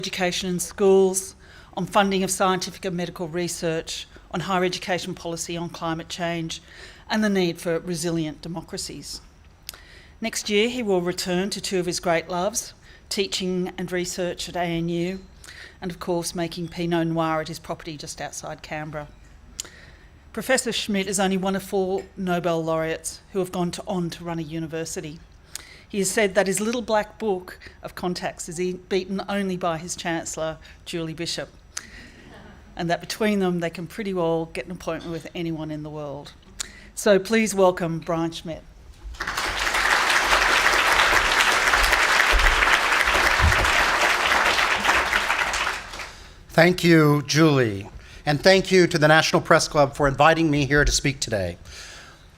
education in schools, on funding of scientific and medical research, on higher education policy, on climate change, and the need for resilient democracies. Next year, he will return to two of his great loves, teaching and research at ANU, and of course making Pinot Noir at his property just outside Canberra. Professor Schmidt is only one of 4 Nobel laureates who have gone on to run a university. He has said that his little black book of contacts is beaten only by his Chancellor, Julie Bishop, and that between them they can pretty well get an appointment with anyone in the world. So please welcome Brian Schmidt. Thank you, Julie, and thank you to the National Press Club for inviting me here to speak today.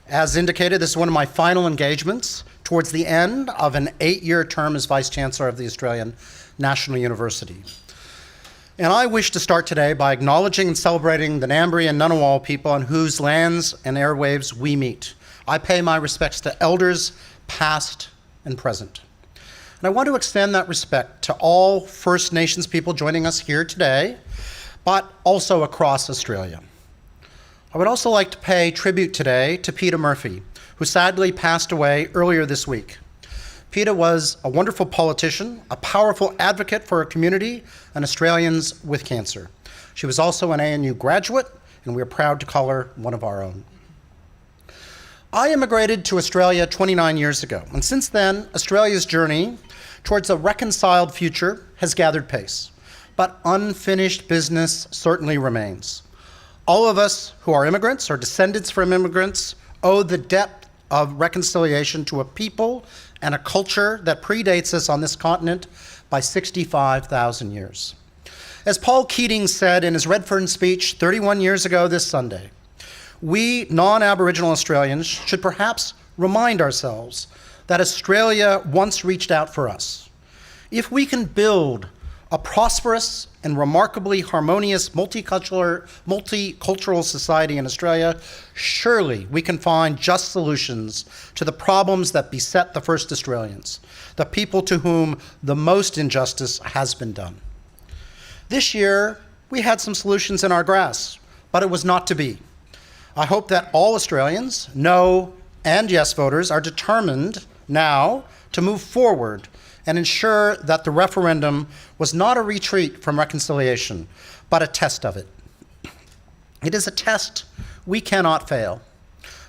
As indicated, this is one of my final engagements towards the end of an 8-year term as Vice Chancellor of the Australian National University. And I wish to start today by acknowledging and celebrating the Ngambri and Ngunnawal people on whose lands and airwaves we meet. I pay my respects to elders, past and present. And I want to extend that respect to all First Nations people joining us here today, but also across Australia. I would also like to pay tribute today to Peter Murphy, who sadly passed away earlier this week. Peter was a wonderful politician, a powerful advocate for her community and Australians with cancer. She was also an ANU graduate, and we are proud to call her one of our own. I immigrated to Australia 29 years ago, and since then, Australia's journey towards a reconciled future has gathered pace, but unfinished business certainly remains. All of us who are immigrants or descendants from immigrants owe the depth of reconciliation to a people and a culture that predates us on this continent by 65,000 years. As Paul Keating said in his Redfern speech 31 years ago this Sunday, we non-Aboriginal Australians should perhaps remind ourselves that Australia once reached out for us. If we can build a prosperous and remarkably harmonious multicultural society in Australia, surely we can find just solutions to the problems that beset the first Australians, the people to whom the most injustice has been done. This year, we had some solutions in our grasp, but it was not to be. I hope that all Australians, no and yes voters, are determined now to move forward and ensure that the referendum was not a retreat from reconciliation, but a test of it. It is a test we cannot fail.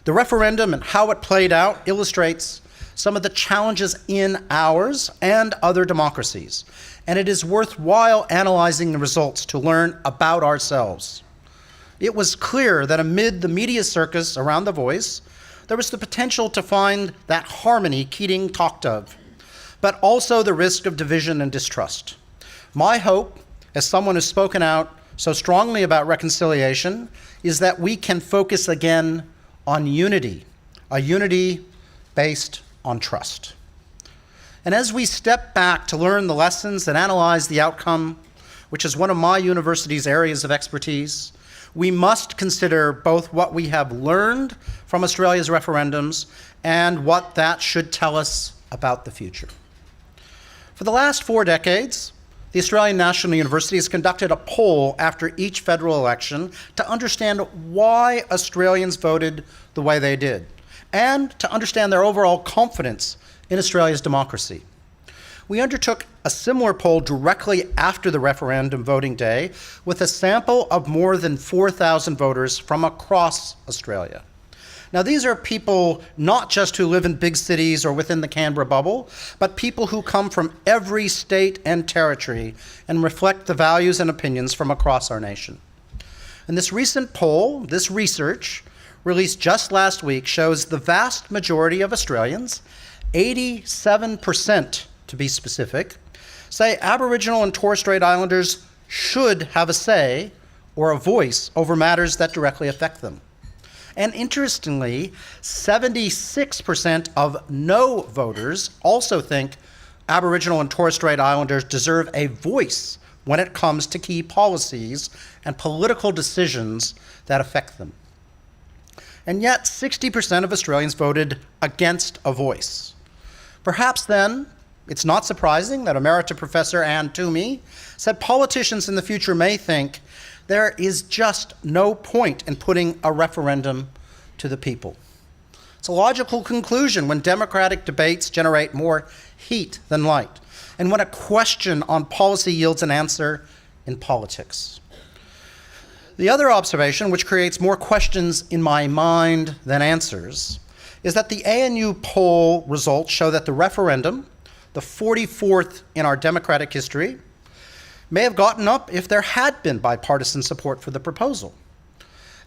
The referendum and how it played out illustrates some of the challenges in ours and other democracies, and it is worthwhile analyzing the results to learn about ourselves. It was clear that amid the media circus around The Voice, there was the potential to find that harmony Keating talked of, but also the risk of division and distrust. My hope, as someone who's spoken out so strongly about reconciliation, is that we can focus again on unity, a unity based on trust. And as we step back to learn the lessons and analyze the outcome, which is one of my university's areas of expertise, we must consider both what we have learned from Australia's referendums and what that should tell us about the future. For the last 4 decades, the Australian National University has conducted a poll after each federal election to understand why Australians voted the way they did, and to understand their overall confidence in Australia's democracy. We undertook a similar poll directly after the referendum voting day with a sample of more than 4,000 voters from across Australia. Now, these are people not just who live in big cities or within the Canberra bubble, but people who come from every state and territory and reflect the values and opinions from across our nation. And this recent poll, this research, released just last week, shows the vast majority of Australians, 87% to be specific, say Aboriginal and Torres Strait Islanders should have a say or a voice over matters that directly affect them. And interestingly, 76% of no voters also think Aboriginal and Torres Strait Islanders deserve a voice when it comes to key policies and political decisions that affect them. And yet, 60% of Australians voted against a voice. Perhaps then, It's not surprising that Emerita Professor Ann Toomey said politicians in the future may think there is just no point in putting a referendum to the people. It's a logical conclusion when democratic debates generate more heat than light, and when a question on policy yields an answer in politics. The other observation, which creates more questions in my mind than answers, is that the ANU poll results show that the referendum, the 44th in our democratic history, may have gotten up if there had been bipartisan support for the proposal.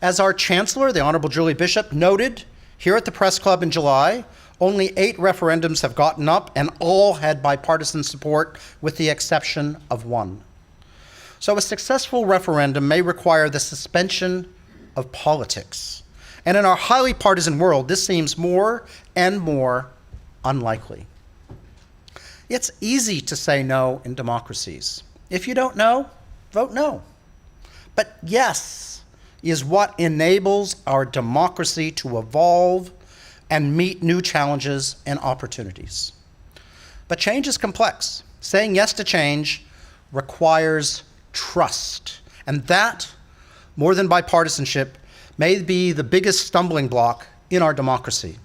As our Chancellor, the Honorable Julie Bishop, noted here at the Press Club in July, only 8 referendums have gotten up and all had bipartisan support with the exception of one. So a successful referendum may require the suspension of politics. And in our highly partisan world, this seems more and more unlikely. It's easy to say no in democracies. If you don't know, vote no. But yes is what enables our democracy to evolve and meet new challenges and opportunities. But change is complex. Saying yes to change requires trust. And that, more than bipartisanship, may be the biggest stumbling block in our democracy.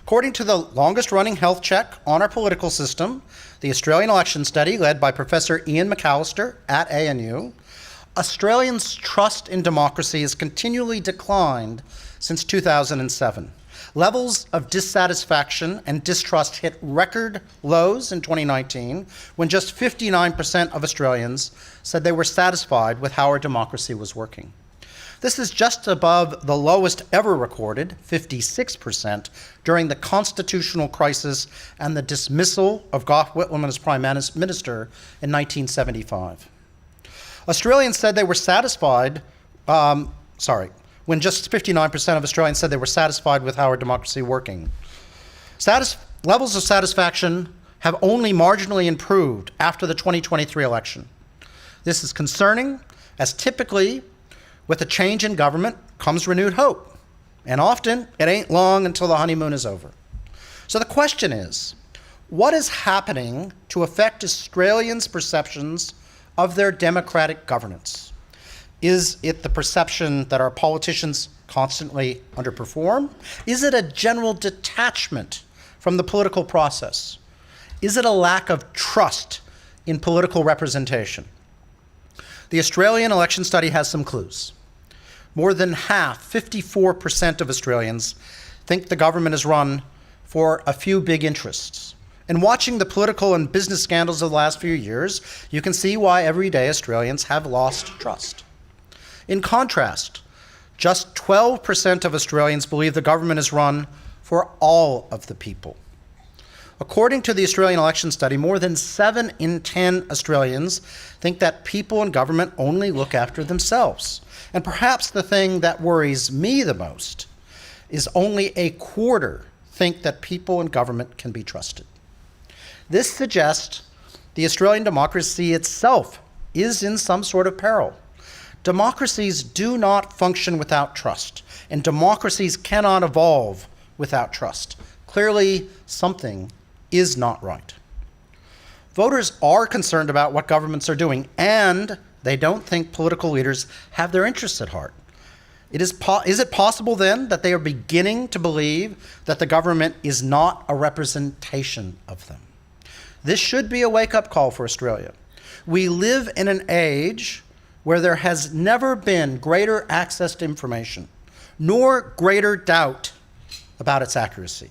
According to the longest-running health check on our political system, the Australian election study led by Professor Ian McAllister at ANU, Australians' trust in democracy has continually declined since 2007. Levels of dissatisfaction and distrust hit record lows in 2019, when just 59% of Australians said they were satisfied with how our democracy was working. This is just above the lowest ever recorded, 56%, during the constitutional crisis and the dismissal of Gough Whitlam as Prime Minister in 1975. Australians said they were satisfied, when just 59% of Australians said they were satisfied with how our democracy working. Levels of satisfaction have only marginally improved after the 2023 election. This is concerning, as typically with a change in government comes renewed hope. And often, it ain't long until the honeymoon is over. So the question is, what is happening to affect Australians' perceptions of their democratic governance? Is it the perception that our politicians constantly underperform? Is it a general detachment from the political process? Is it a lack of trust in political representation? The Australian election study has some clues. More than half, 54% of Australians, think the government is run for a few big interests. And watching the political and business scandals of the last few years, you can see why everyday Australians have lost trust. In contrast, just 12% of Australians believe the government is run for all of the people. According to the Australian election study, more than 7 in 10 Australians think that people in government only look after themselves. And perhaps the thing that worries me the most is only a quarter think that people in government can be trusted. This suggests the Australian democracy itself is in some sort of peril. Democracies do not function without trust, and democracies cannot evolve without trust. Clearly, something is not right. Voters are concerned about what governments are doing, and they don't think political leaders have their interests at heart. Is it possible then that they are beginning to believe that the government is not a representation of them? This should be a wake-up call for Australia. We live in an age where there has never been greater access to information, nor greater doubt about its accuracy.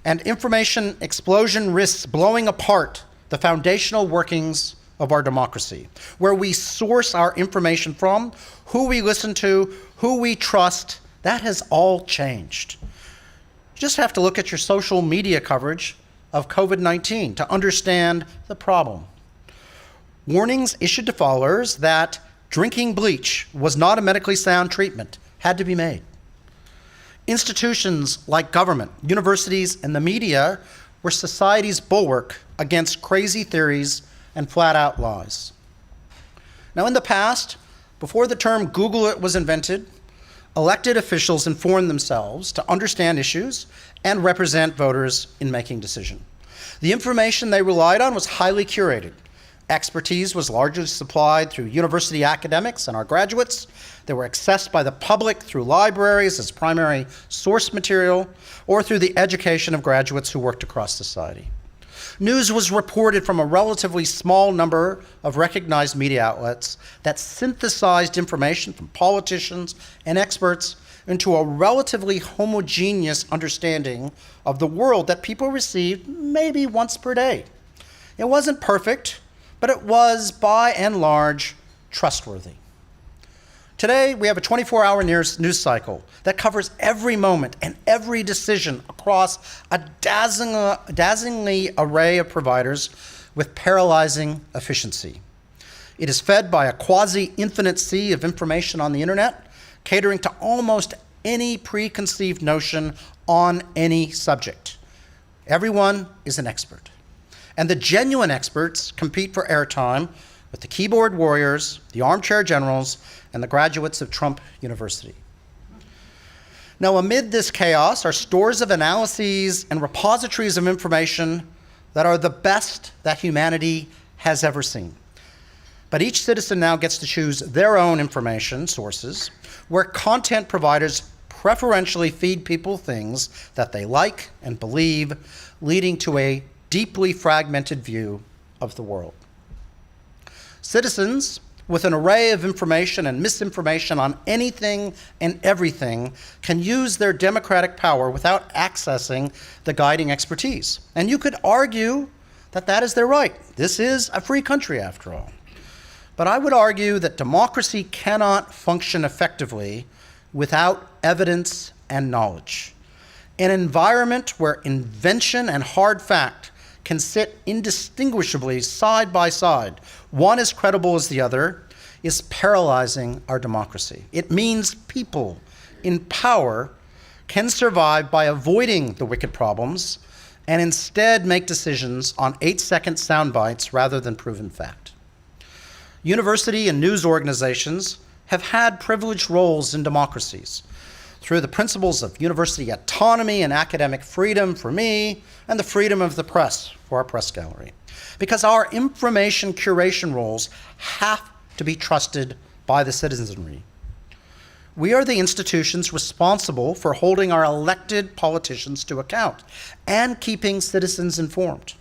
And information explosion risks blowing apart the foundational workings of our democracy, where we source our information from, who we listen to, who we trust. That has all changed. You just have to look at your social media coverage of COVID-19 to understand the problem. Warnings issued to followers that drinking bleach was not a medically sound treatment had to be made. Institutions like government, universities, and the media were society's bulwark against crazy theories and flat-out lies. Now, in the past, before the term Google it was invented, elected officials informed themselves to understand issues and represent voters in making decisions. The information they relied on was highly curated. Expertise was largely supplied through university academics and our graduates. They were accessed by the public through libraries as primary source material or through the education of graduates who worked across society. News was reported from a relatively small number of recognized media outlets that synthesized information from politicians and experts into a relatively homogeneous understanding of the world that people received maybe once per day. It wasn't perfect, but it was, by and large, trustworthy. Today, we have a 24-hour news cycle that covers every moment and every decision across a dazzlingly array of providers with paralyzing efficiency. It is fed by a quasi-infinite sea of information on the internet, catering to almost any preconceived notion on any subject. Everyone is an expert. And the genuine experts compete for airtime with the keyboard warriors, the armchair generals, and the graduates of Trump University. Now, amid this chaos are stores of analyses and repositories of information that are the best that humanity has ever seen. But each citizen now gets to choose their own information sources, where content providers preferentially feed people things that they like and believe, leading to a deeply fragmented view of the world. Citizens, with an array of information and misinformation on anything and everything, can use their democratic power without accessing the guiding expertise. And you could argue that that is their right. This is a free country, after all. But I would argue that democracy cannot function effectively without evidence and knowledge. An environment where invention and hard fact can sit indistinguishably side by side, one as credible as the other, is paralyzing our democracy. It means people in power can survive by avoiding the wicked problems and instead make decisions on 8-second sound bites rather than proven fact. University and news organizations have had privileged roles in democracies through the principles of university autonomy and academic freedom for me, and the freedom of the press for our press gallery. Because our information curation roles have to be trusted by the citizenry. We are the institutions responsible for holding our elected politicians to account and keeping citizens informed.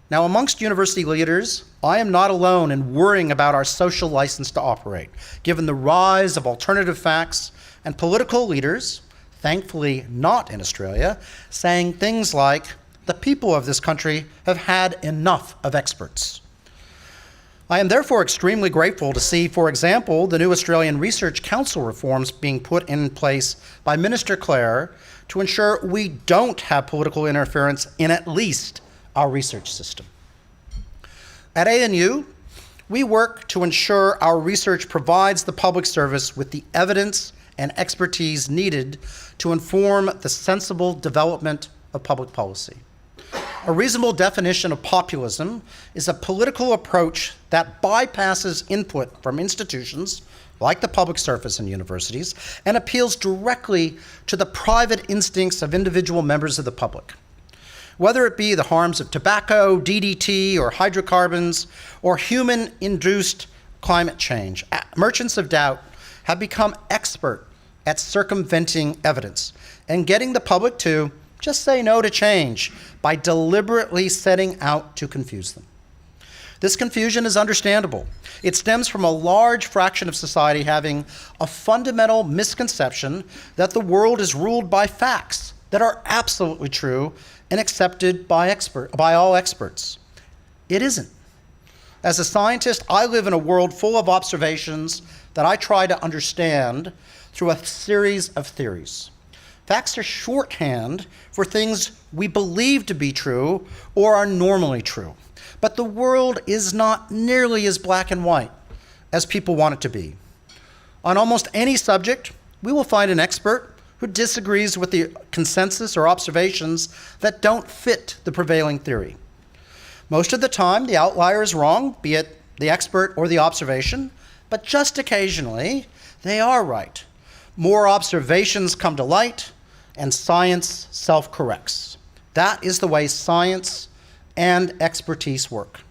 Now, amongst university leaders, I am not alone in worrying about our social license to operate, given the rise of alternative facts and political leaders, thankfully not in Australia, saying things like, the people of this country have had enough of experts. I am therefore extremely grateful to see, for example, the new Australian Research Council reforms being put in place by Minister Clare to ensure we don't have political interference in at least our research system. At ANU, we work to ensure our research provides the public service with the evidence and expertise needed to inform the sensible development of public policy. A reasonable definition of populism is a political approach that bypasses input from institutions like the public service and universities and appeals directly to the private instincts of individual members of the public. Whether it be the harms of tobacco, DDT, or hydrocarbons, or human-induced climate change, merchants of doubt have become expert at circumventing evidence and getting the public to just say no to change by deliberately setting out to confuse them. This confusion is understandable. It stems from a large fraction of society having a fundamental misconception that the world is ruled by facts that are absolutely true and accepted by all experts. It isn't. As a scientist, I live in a world full of observations that I try to understand through a series of theories. Facts are shorthand for things we believe to be true or are normally true. But the world is not nearly as black and white as people want it to be. On almost any subject, we will find an expert who disagrees with the consensus or observations that don't fit the prevailing theory. Most of the time, the outlier is wrong, be it the expert or the observation, but just occasionally, they are right. More observations come to light, and science self-corrects. That is the way science and expertise work.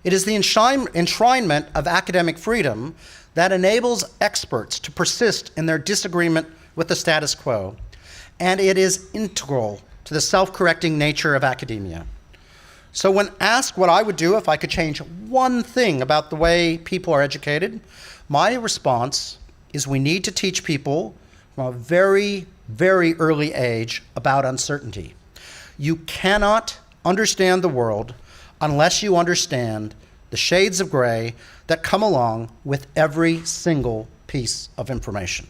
It is the enshrinement of academic freedom that enables experts to persist in their disagreement with the status quo, and it is integral to the self-correcting nature of academia. So when asked what I would do if I could change one thing about the way people are educated, my response is we need to teach people from a very, very early age about uncertainty. You cannot understand the world unless you understand the shades of gray that come along with every single piece of information.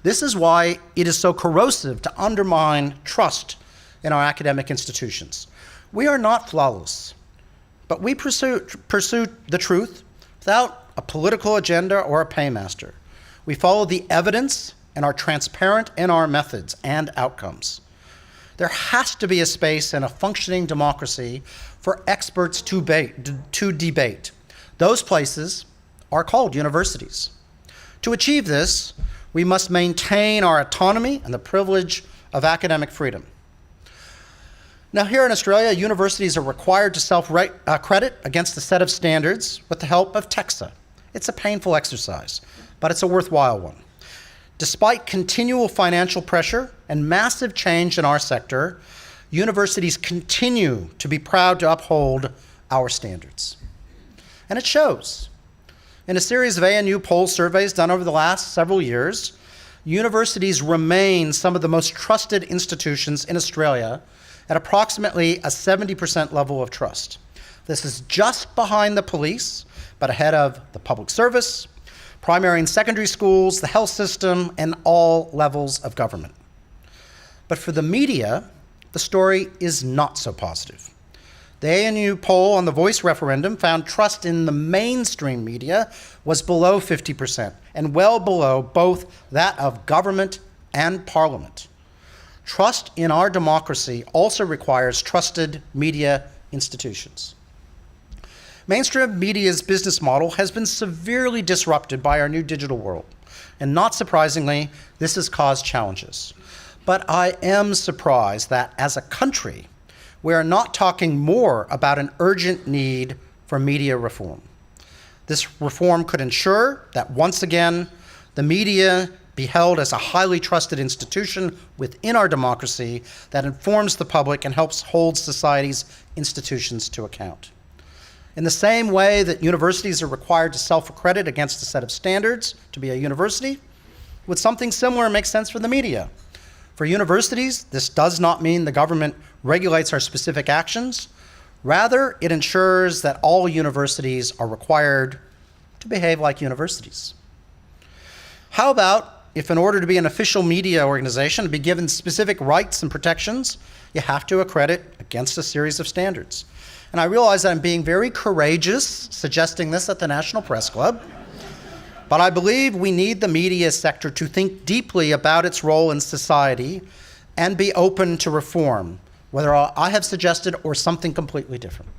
This is why it is so corrosive to undermine trust in our academic institutions. We are not flawless, but we pursue the truth without a political agenda or a paymaster. We follow the evidence and are transparent in our methods and outcomes. There has to be a space in a functioning democracy for experts to debate. Those places are called universities. To achieve this, we must maintain our autonomy and the privilege of academic freedom. Now, here in Australia, universities are required to self-credit against a set of standards with the help of TEXA. It's a painful exercise, but it's a worthwhile one. Despite continual financial pressure and massive change in our sector, universities continue to be proud to uphold our standards. And it shows. In a series of ANU poll surveys done over the last several years, universities remain some of the most trusted institutions in Australia at approximately a 70% level of trust. This is just behind the police, but ahead of the public service, primary and secondary schools, the health system, and all levels of government. But for the media, the story is not so positive. The ANU poll on the Voice referendum found trust in the mainstream media was below 50% and well below both that of government and parliament. Trust in our democracy also requires trusted media institutions. Mainstream media's business model has been severely disrupted by our new digital world, and not surprisingly, this has caused challenges. But I am surprised that as a country, we are not talking more about an urgent need for media reform. This reform could ensure that once again, the media be held as a highly trusted institution within our democracy that informs the public and helps hold society's institutions to account. In the same way that universities are required to self-accredit against a set of standards to be a university, would something similar make sense for the media? For universities, this does not mean the government regulates our specific actions. Rather, it ensures that all universities are required to behave like universities. How about if in order to be an official media organization and be given specific rights and protections, you have to accredit against a series of standards? And I realize that I'm being very courageous suggesting this at the National Press Club, but I believe we need the media sector to think deeply about its role in society and be open to reform, whether I have suggested or something completely different.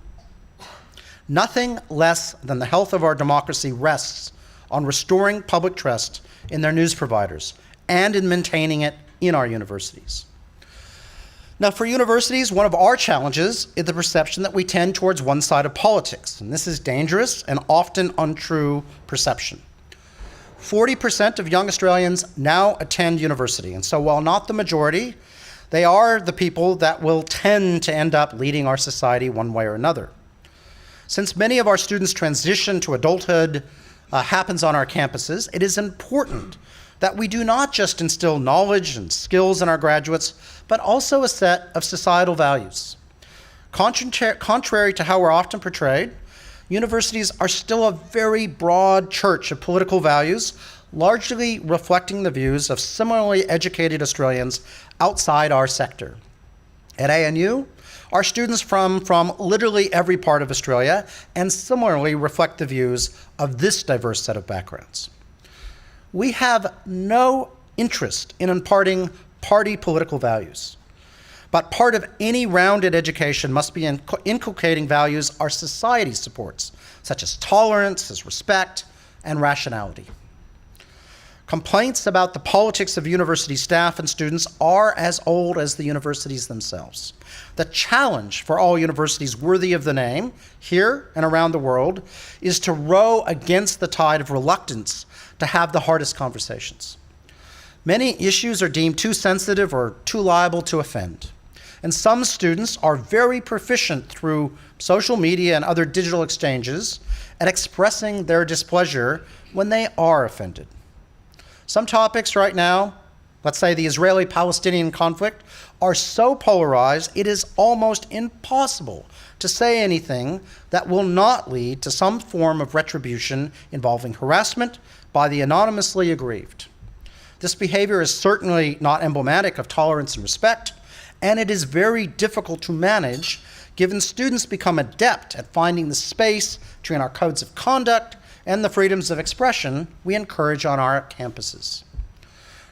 Nothing less than the health of our democracy rests on restoring public trust in their news providers and in maintaining it in our universities. Now, for universities, one of our challenges is the perception that we tend towards one side of politics, and this is dangerous and often untrue perception. 40% of young Australians now attend university, and so while not the majority, they are the people that will tend to end up leading our society one way or another. Since many of our students' transition to adulthood happens on our campuses, it is important that we do not just instill knowledge and skills in our graduates, but also a set of societal values. Contrary to how we're often portrayed, universities are still a very broad church of political values, largely reflecting the views of similarly educated Australians outside our sector. At ANU, our students from literally every part of Australia and similarly reflect the views of this diverse set of backgrounds. We have no interest in imparting party political values, but part of any rounded education must be inculcating values our society supports, such as tolerance, as respect, and rationality. Complaints about the politics of university staff and students are as old as the universities themselves. The challenge for all universities worthy of the name, here and around the world, is to row against the tide of reluctance to have the hardest conversations. Many issues are deemed too sensitive or too liable to offend. And some students are very proficient through social media and other digital exchanges at expressing their displeasure when they are offended. Some topics right now, let's say the Israeli-Palestinian conflict, are so polarized it is almost impossible to say anything that will not lead to some form of retribution involving harassment by the anonymously aggrieved. This behavior is certainly not emblematic of tolerance and respect, and it is very difficult to manage given students become adept at finding the space between our codes of conduct and the freedoms of expression we encourage on our campuses.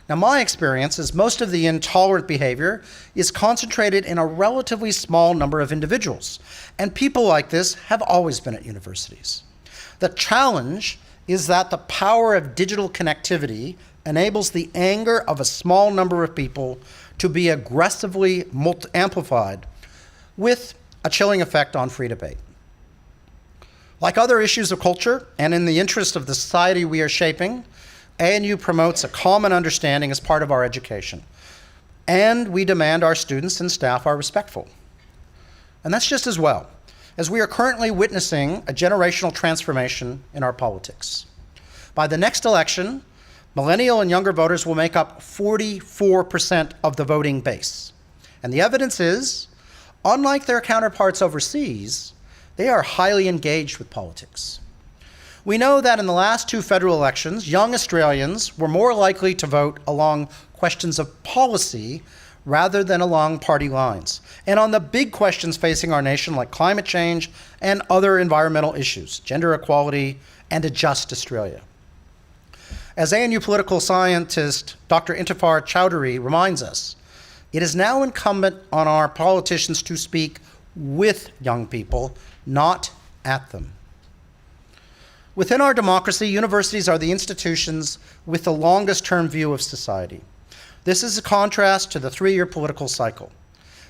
Now, my experience is most of the intolerant behavior is concentrated in a relatively small number of individuals, and people like this have always been at universities. The challenge is that the power of digital connectivity enables the anger of a small number of people to be aggressively amplified with a chilling effect on free debate. Like other issues of culture, and in the interest of the society we are shaping, ANU promotes a common understanding as part of our education. And we demand our students and staff are respectful. And that's just as well, as we are currently witnessing a generational transformation in our politics. By the next election, millennial and younger voters will make up 44% of the voting base. And the evidence is, unlike their counterparts overseas, they are highly engaged with politics. We know that in the last two federal elections, young Australians were more likely to vote along questions of policy rather than along party lines, and on the big questions facing our nation like climate change and other environmental issues, gender equality, and a just Australia. As ANU political scientist Dr. Intifar Chowdhury reminds us, it is now incumbent on our politicians to speak with young people, not at them. Within our democracy, universities are the institutions with the longest term view of society. This is a contrast to the three-year political cycle.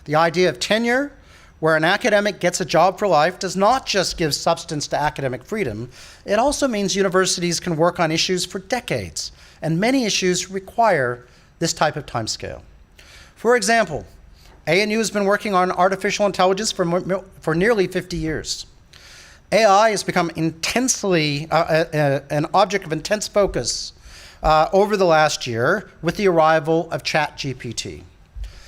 The idea of tenure, where an academic gets a job for life, does not just give substance to academic freedom, it also means universities can work on issues for decades, and many issues require this type of timescale. For example, ANU has been working on artificial intelligence for nearly 50 years. AI has become intensely an object of intense focus over the last year with the arrival of ChatGPT.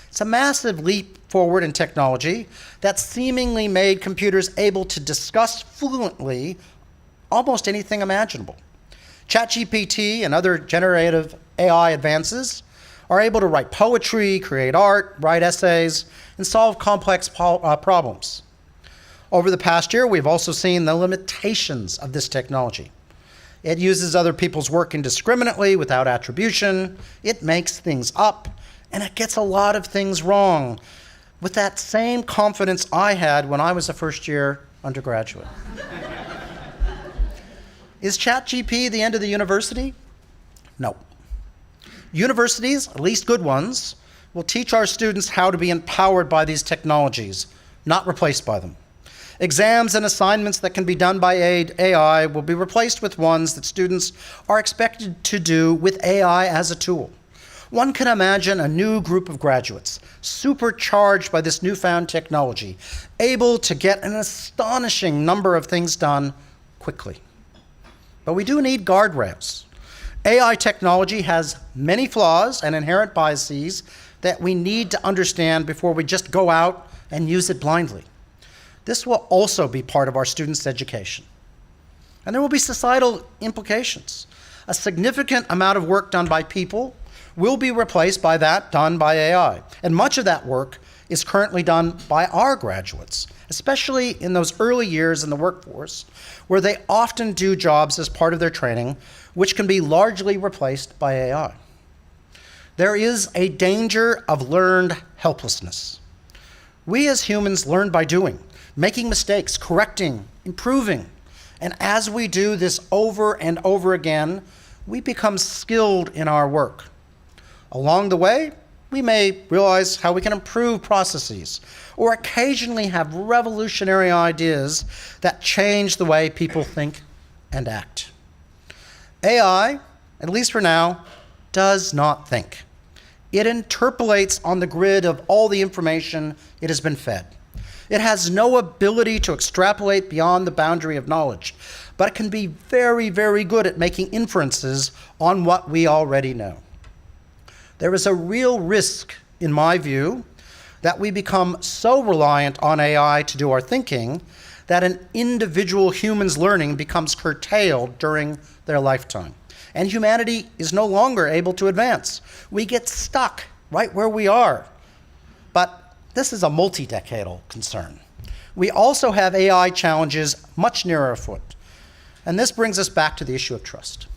It's a massive leap forward in technology that seemingly made computers able to discuss fluently almost anything imaginable. ChatGPT and other generative AI advances are able to write poetry, create art, write essays, and solve complex problems. Over the past year, we've also seen the limitations of this technology. It uses other people's work indiscriminately without attribution, it makes things up, and it gets a lot of things wrong with that same confidence I had when I was a first-year undergraduate. Is ChatGPT the end of the university? No. Universities, at least good ones, will teach our students how to be empowered by these technologies, not replaced by them. Exams and assignments that can be done by AI will be replaced with ones that students are expected to do with AI as a tool. One can imagine a new group of graduates, supercharged by this newfound technology, able to get an astonishing number of things done quickly. But we do need guardrails. AI technology has many flaws and inherent biases that we need to understand before we just go out and use it blindly. This will also be part of our students' education. And there will be societal implications. A significant amount of work done by people will be replaced by that done by AI. And much of that work is currently done by our graduates, especially in those early years in the workforce, where they often do jobs as part of their training, which can be largely replaced by AI. There is a danger of learned helplessness. We as humans learn by doing, making mistakes, correcting, improving. And as we do this over and over again, we become skilled in our work. Along the way, we may realize how we can improve processes or occasionally have revolutionary ideas that change the way people think and act. AI, at least for now, does not think. It interpolates on the grid of all the information it has been fed. It has no ability to extrapolate beyond the boundary of knowledge, but it can be very, very good at making inferences on what we already know. There is a real risk, in my view, that we become so reliant on AI to do our thinking that an individual human's learning becomes curtailed during their lifetime. And humanity is no longer able to advance. We get stuck right where we are. But this is a multi-decadal concern. We also have AI challenges much nearer afoot. And this brings us back to the issue of trust.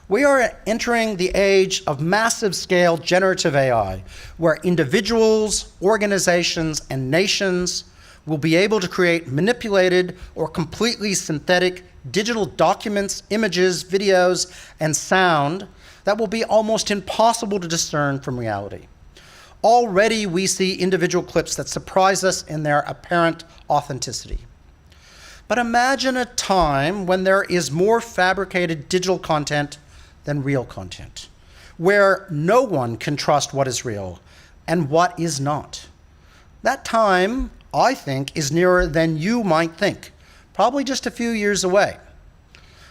We are entering the age of massive scale generative AI, where individuals, organizations, and nations will be able to create manipulated or completely synthetic digital documents, images, videos, and sound that will be almost impossible to discern from reality. Already we see individual clips that surprise us in their apparent authenticity. But imagine a time when there is more fabricated digital content than real content, where no one can trust what is real and what is not. That time, I think, is nearer than you might think, probably just a few years away.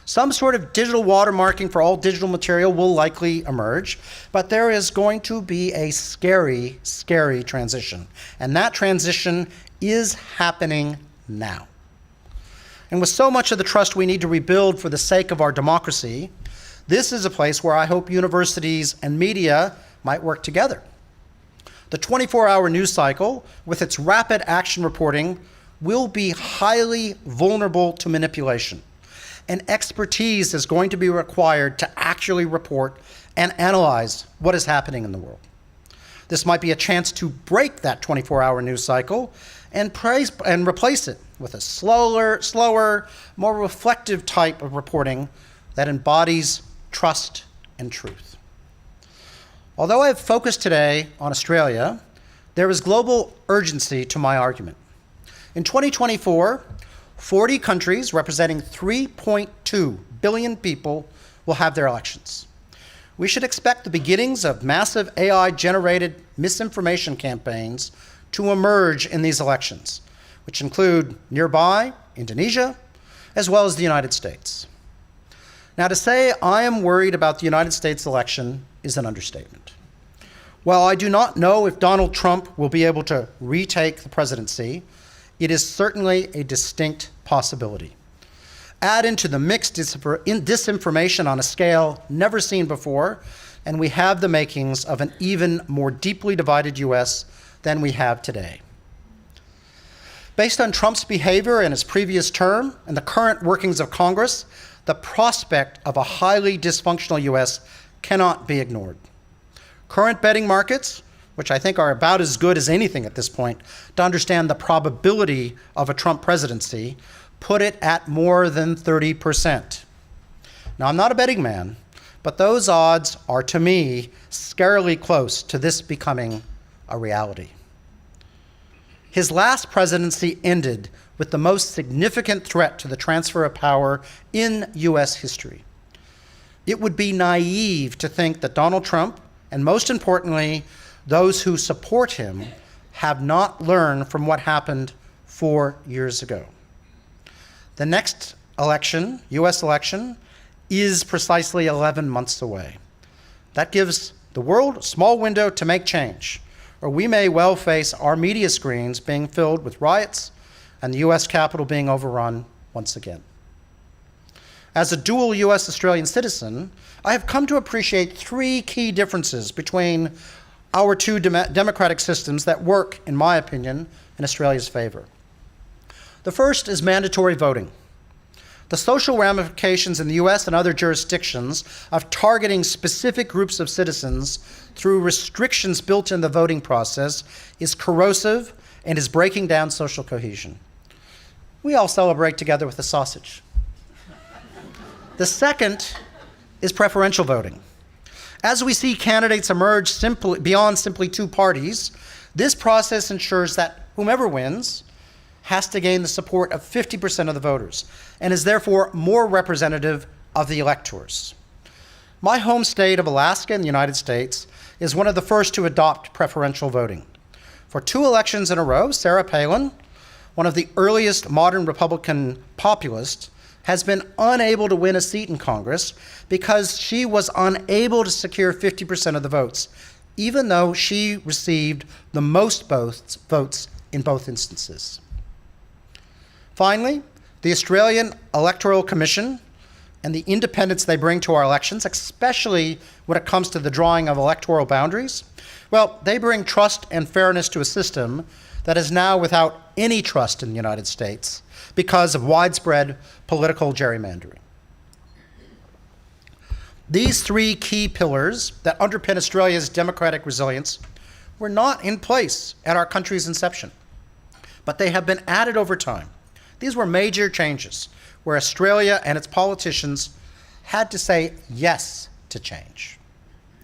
Some sort of digital watermarking for all digital material will likely emerge, but there is going to be a scary, scary transition. And that transition is happening now. And with so much of the trust we need to rebuild for the sake of our democracy, this is a place where I hope universities and media might work together. The 24-hour news cycle, with its rapid action reporting, will be highly vulnerable to manipulation. And expertise is going to be required to actually report and analyze what is happening in the world. This might be a chance to break that 24-hour news cycle and replace it with a slower, more reflective type of reporting that embodies trust and truth. Although I have focused today on Australia, there is global urgency to my argument. In 2024, 40 countries representing 3.2 billion people will have their elections. We should expect the beginnings of massive AI-generated misinformation campaigns to emerge in these elections, which include nearby Indonesia, as well as the United States. Now, to say I am worried about the United States election is an understatement. While I do not know if Donald Trump will be able to retake the presidency, it is certainly a distinct possibility. Add into the mix disinformation on a scale never seen before, and we have the makings of an even more deeply divided US than we have today. Based on Trump's behavior in his previous term and the current workings of Congress, the prospect of a highly dysfunctional US cannot be ignored. Current betting markets, which I think are about as good as anything at this point to understand the probability of a Trump presidency, put it at more than 30%. Now, I'm not a betting man, but those odds are, to me, scarily close to this becoming a reality. His last presidency ended with the most significant threat to the transfer of power in US history. It would be naive to think that Donald Trump, and most importantly, those who support him, have not learned from what happened 4 years ago. The next election, US election, is precisely 11 months away. That gives the world a small window to make change, or we may well face our media screens being filled with riots and the US Capitol being overrun once again. As a dual US-Australian citizen, I have come to appreciate 3 key differences between our two democratic systems that work, in my opinion, in Australia's favor. The first is mandatory voting. The social ramifications in the US and other jurisdictions of targeting specific groups of citizens through restrictions built in the voting process is corrosive and is breaking down social cohesion. We all celebrate together with a sausage. The second is preferential voting. As we see candidates emerge beyond simply two parties, this process ensures that whomever wins has to gain the support of 50% of the voters and is therefore more representative of the electors. My home state of Alaska in the United States is one of the first to adopt preferential voting. For 2 elections in a row, Sarah Palin, one of the earliest modern Republican populists, has been unable to win a seat in Congress because she was unable to secure 50% of the votes, even though she received the most votes in both instances. Finally, the Australian Electoral Commission and the independence they bring to our elections, especially when it comes to the drawing of electoral boundaries, well, they bring trust and fairness to a system that is now without any trust in the United States because of widespread political gerrymandering. These 3 key pillars that underpin Australia's democratic resilience were not in place at our country's inception, but they have been added over time. These were major changes where Australia and its politicians had to say yes to change.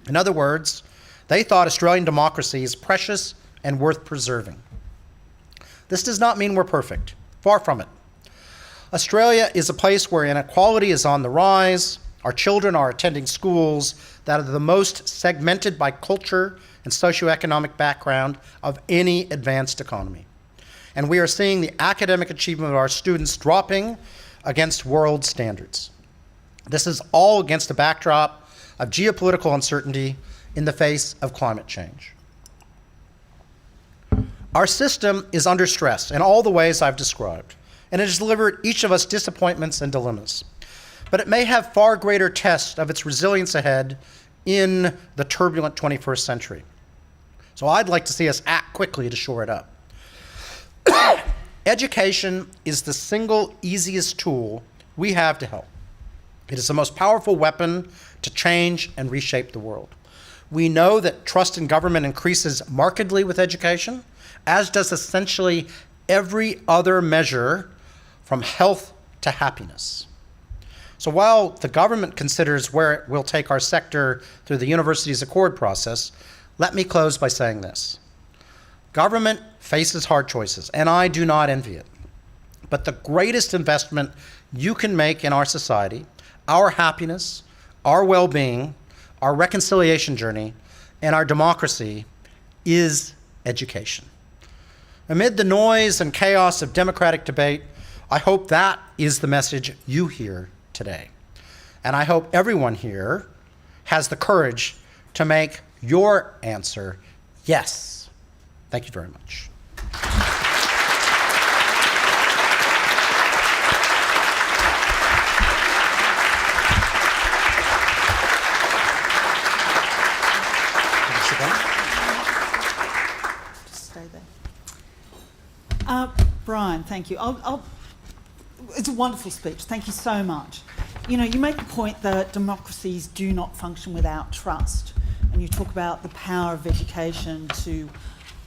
In other words, they thought Australian democracy is precious and worth preserving. This does not mean we're perfect. Far from it. Australia is a place where inequality is on the rise. Our children are attending schools that are the most segmented by culture and socioeconomic background of any advanced economy. And we are seeing the academic achievement of our students dropping against world standards. This is all against a backdrop of geopolitical uncertainty in the face of climate change. Our system is under stress in all the ways I've described, and it has delivered each of us disappointments and dilemmas. But it may have far greater tests of its resilience ahead in the turbulent 21st century. So I'd like to see us act quickly to shore it up. Education is the single easiest tool we have to help. It is the most powerful weapon to change and reshape the world. We know that trust in government increases markedly with education, as does essentially every other measure from health to happiness. So while the government considers where it will take our sector through the university's accord process, let me close by saying this. Government faces hard choices, and I do not envy it. But the greatest investment you can make in our society, our happiness, our well-being, our reconciliation journey, and our democracy is education. Amid the noise and chaos of democratic debate, I hope that is the message you hear today. And I hope everyone here has the courage to make your answer yes. Thank you very much. Just stay there. Brian, thank you. It's a wonderful speech. Thank you so much. You know, you make the point that democracies do not function without trust, and you talk about the power of education to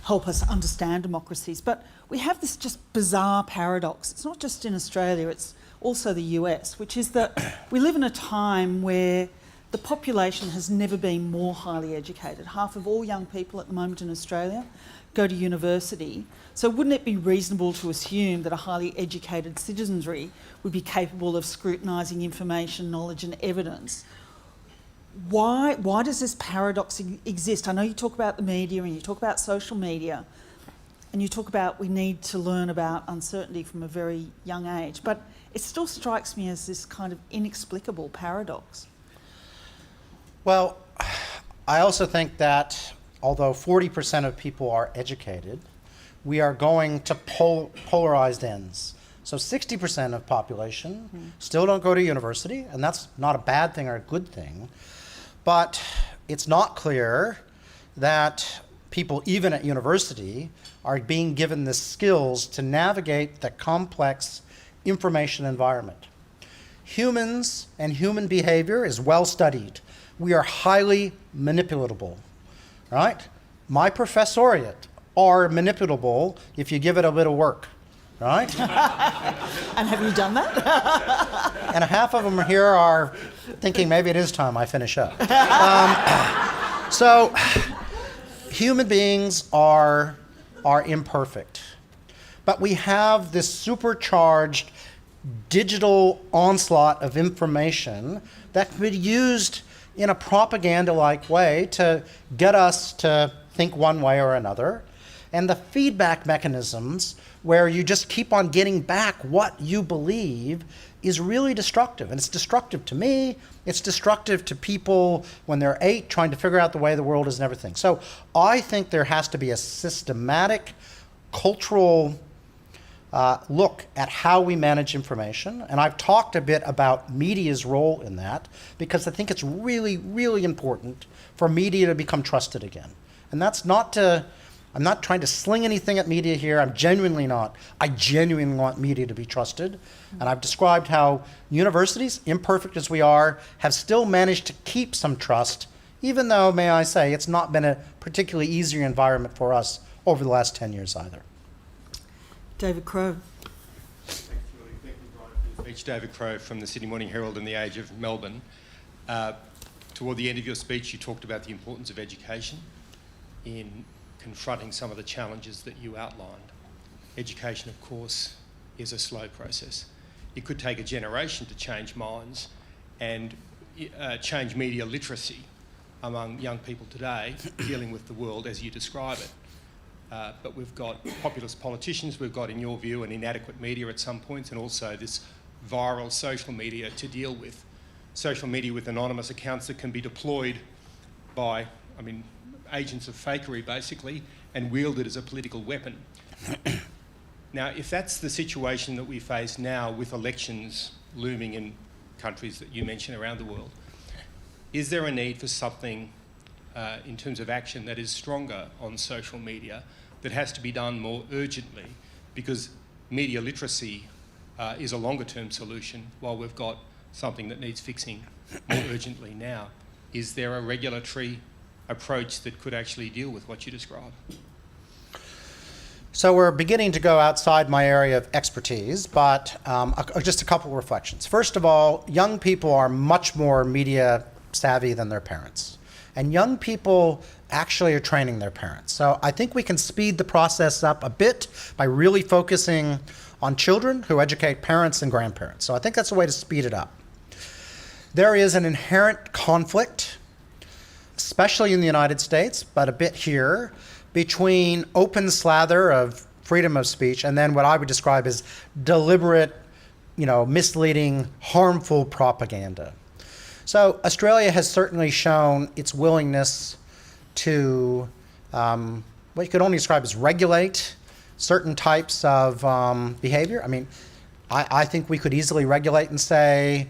help us understand democracies. But we have this just bizarre paradox. It's not just in Australia, it's also the US, which is that we live in a time where the population has never been more highly educated. Half of all young people at the moment in Australia go to university. So wouldn't it be reasonable to assume that a highly educated citizenry would be capable of scrutinising information, knowledge and evidence? Why does this paradox exist? I know you talk about the media and you talk about social media and you talk about we need to learn about uncertainty from a very young age, but it still strikes me as this kind of inexplicable paradox. Well, I also think that although 40% of people are educated, we are going to polarized ends. So 60% of population still don't go to university, and that's not a bad thing or a good thing. But it's not clear that people, even at university, are being given the skills to navigate the complex information environment. Humans and human behavior is well studied. We are highly manipulatable, right? My professoriate are manipulatable if you give it a little work. right? And have you done that? And half of them here are thinking maybe it is time I finish up. So human beings are imperfect, but we have this supercharged digital onslaught of information that can be used in a propaganda-like way to get us to think one way or another. And the feedback mechanisms where you just keep on getting back what you believe is really destructive. And it's destructive to me, it's destructive to people when they're 8 trying to figure out the way the world is and everything. So I think there has to be a systematic cultural look at how we manage information. And I've talked a bit about media's role in that because I think it's really, really important for media to become trusted again. And that's not to, I'm not trying to sling anything at media here. I'm genuinely not. I genuinely want media to be trusted. And I've described how universities, imperfect as we are, have still managed to keep some trust, even though, may I say, it's not been a particularly easier environment for us over the last 10 years either. David Crowe. Thank you, Brian, for your speech. David Crowe from the Sydney Morning Herald and the Age of Melbourne. Toward the end of your speech, you talked about the importance of education in confronting some of the challenges that you outlined. Education, of course, is a slow process. It could take a generation to change minds and change media literacy among young people today dealing with the world as you describe it. But we've got populist politicians, we've got, in your view, an inadequate media at some points, and also this viral social media to deal with. Social media with anonymous accounts that can be deployed by, agents of fakery, basically, and wielded as a political weapon. Now, if that's the situation that we face now with elections looming in countries that you mention around the world, is there a need for something in terms of action that is stronger on social media that has to be done more urgently? Because media literacy is a longer term solution while we've got something that needs fixing more urgently now. Is there a regulatory approach that could actually deal with what you describe? So we're beginning to go outside my area of expertise, but just a couple of reflections. First of all, young people are much more media savvy than their parents. And young people actually are training their parents. So I think we can speed the process up a bit by really focusing on children who educate parents and grandparents. So I think that's a way to speed it up. There is an inherent conflict, especially in the United States, but a bit here, between open slather of freedom of speech and then what I would describe as deliberate, misleading, harmful propaganda. So Australia has certainly shown its willingness to what you could only describe as regulate certain types of behavior. I think we could easily regulate and say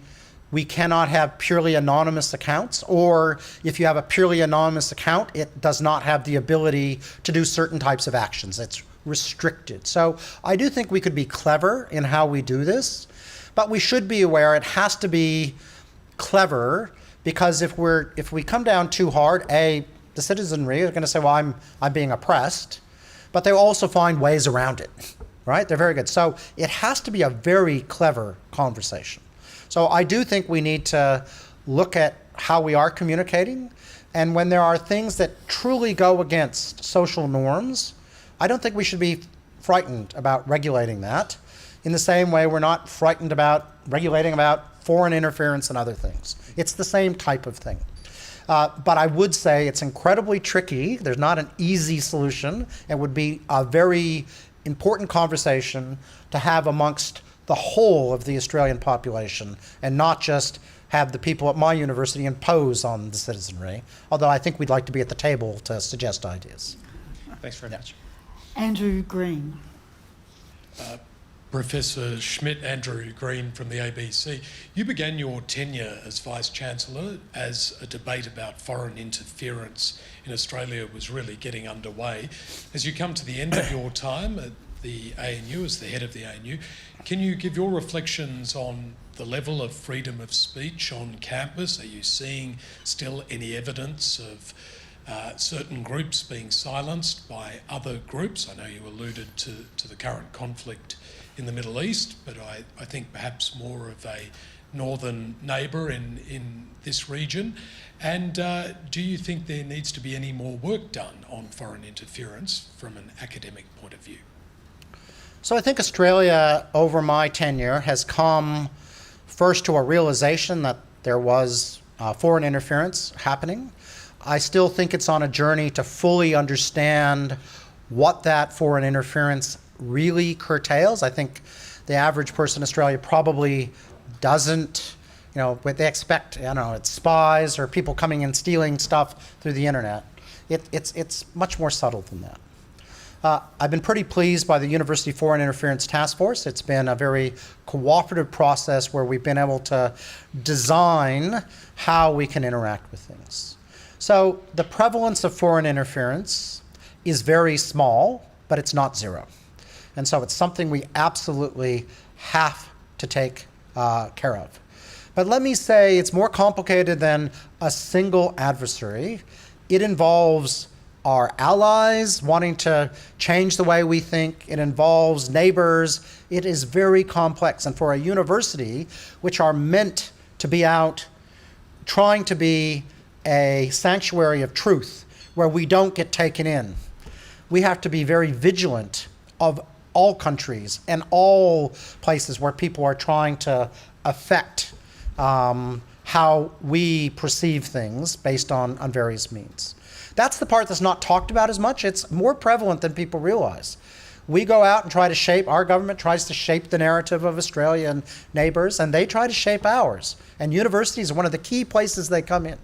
we cannot have purely anonymous accounts, or if you have a purely anonymous account, it does not have the ability to do certain types of actions. It's restricted. So I do think we could be clever in how we do this, but we should be aware it has to be clever, because if we come down too hard, the citizenry are going to say, well, I'm being oppressed, but they'll also find ways around it, right? They're very good. So it has to be a very clever conversation. So I do think we need to look at how we are communicating, and when there are things that truly go against social norms, I don't think we should be frightened about regulating that. In the same way, we're not frightened about regulating about foreign interference and other things. It's the same type of thing. But I would say it's incredibly tricky. There's not an easy solution. It would be a very important conversation to have amongst the whole of the Australian population, and not just have the people at my university impose on the citizenry, although I think we'd like to be at the table to suggest ideas. Thanks very much. Andrew Green. Professor Schmidt, Andrew Green from the ABC. You began your tenure as Vice-Chancellor as a debate about foreign interference in Australia was really getting underway. As you come to the end of your time at the ANU, as the head of the ANU, can you give your reflections on the level of freedom of speech on campus? Are you seeing still any evidence of certain groups being silenced by other groups. I know you alluded to the current conflict in the Middle East, but I think perhaps more of a northern neighbour in this region. And do you think there needs to be any more work done on foreign interference from an academic point of view? So I think Australia, over my tenure, has come first to a realization that there was foreign interference happening. I still think it's on a journey to fully understand what that foreign interference really curtails. I think the average person in Australia probably doesn't, they expect, it's spies or people coming and stealing stuff through the internet. It's much more subtle than that. I've been pretty pleased by the University Foreign Interference Task Force. It's been a very cooperative process where we've been able to design how we can interact with things. So the prevalence of foreign interference is very small, but it's not zero. And so it's something we absolutely have to take care of. But let me say it's more complicated than a single adversary. It involves our allies wanting to change the way we think. It involves neighbors. It is very complex. And for a university, which are meant to be out trying to be a sanctuary of truth where we don't get taken in, we have to be very vigilant of all countries and all places where people are trying to affect how we perceive things based on various means. That's the part that's not talked about as much. It's more prevalent than people realize. We go out and try to shape, our government tries to shape the narrative of Australia and neighbors, and they try to shape ours. And universities are one of the key places they come in.